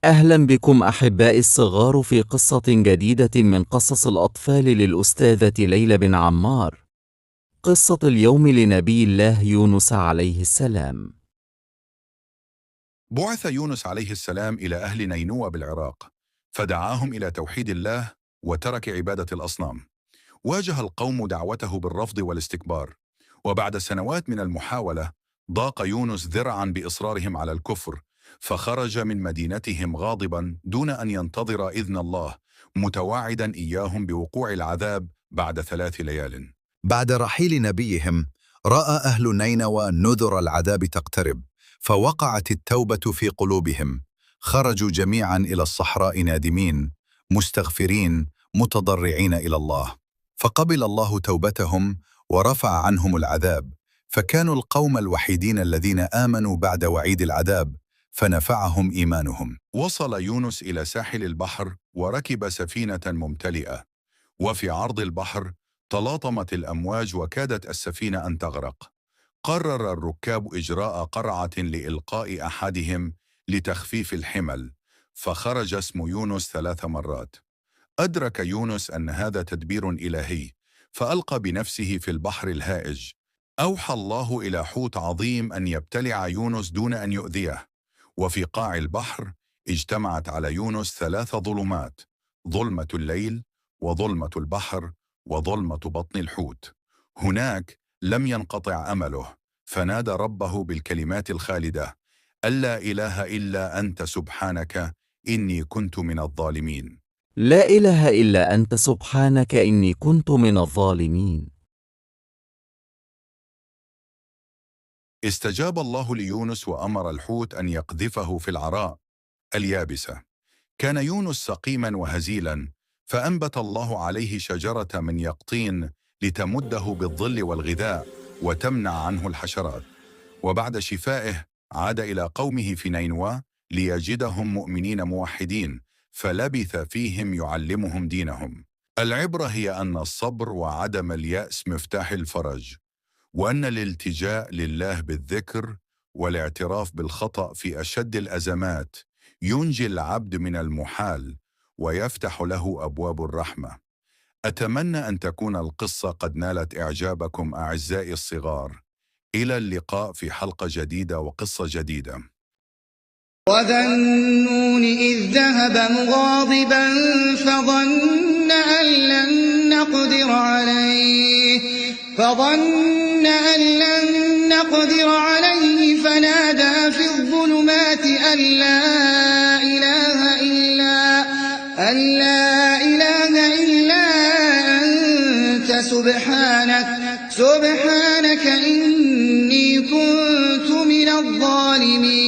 أهلا بكم أحبائي الصغار في قصة جديدة من قصص الأطفال للأستاذة ليلى بن عمار. قصة اليوم لنبي الله يونس عليه السلام. بعث يونس عليه السلام إلى أهل نينوى بالعراق، فدعاهم إلى توحيد الله وترك عبادة الأصنام. واجه القوم دعوته بالرفض والاستكبار، وبعد سنوات من المحاولة ضاق يونس ذرعا بإصرارهم على الكفر، فخرج من مدينتهم غاضبا دون أن ينتظر إذن الله، متوعدا إياهم بوقوع العذاب بعد 3 ليال. بعد رحيل نبيهم رأى أهل نينوى نذر العذاب تقترب، فوقعت التوبة في قلوبهم. خرجوا جميعا إلى الصحراء نادمين مستغفرين متضرعين إلى الله، فقبل الله توبتهم ورفع عنهم العذاب، فكانوا القوم الوحيدين الذين آمنوا بعد وعيد العذاب، فنفعهم إيمانهم. وصل يونس إلى ساحل البحر وركب سفينة ممتلئة، وفي عرض البحر تلاطمت الأمواج وكادت السفينة أن تغرق. قرر الركاب إجراء قرعة لإلقاء أحدهم لتخفيف الحمل، فخرج اسم يونس 3 مرات. أدرك يونس أن هذا تدبير إلهي، فألقى بنفسه في البحر الهائج. أوحى الله إلى حوت عظيم أن يبتلع يونس دون أن يؤذيه، وفي قاع البحر اجتمعت على يونس 3 ظلمات: ظلمة الليل، وظلمة البحر، وظلمة بطن الحوت. هناك لم ينقطع أمله، فنادى ربه بالكلمات الخالدة: ألا إله إلا أنت سبحانك إني كنت من الظالمين. لا إله إلا أنت سبحانك إني كنت من الظالمين. استجاب الله ليونس وأمر الحوت أن يقذفه في العراء اليابسة. كان يونس سقيما وهزيلا، فأنبت الله عليه شجرة من يقطين لتمده بالظل والغذاء وتمنع عنه الحشرات. وبعد شفائه عاد إلى قومه في نينوى ليجدهم مؤمنين موحدين، فلبث فيهم يعلمهم دينهم. العبرة هي أن الصبر وعدم اليأس مفتاح الفرج، وأن الالتجاء لله بالذكر والاعتراف بالخطأ في أشد الأزمات ينجي العبد من المحال ويفتح له أبواب الرحمة. أتمنى أن تكون القصة قد نالت إعجابكم أعزائي الصغار. إلى اللقاء في حلقة جديدة وقصة جديدة. وذا النون إذ ذهب مغاضبا فظن أن لن نقدر عليه فنادى في الظلمات أن لا إله إلا أنت سبحانك إني كنت من الظالمين.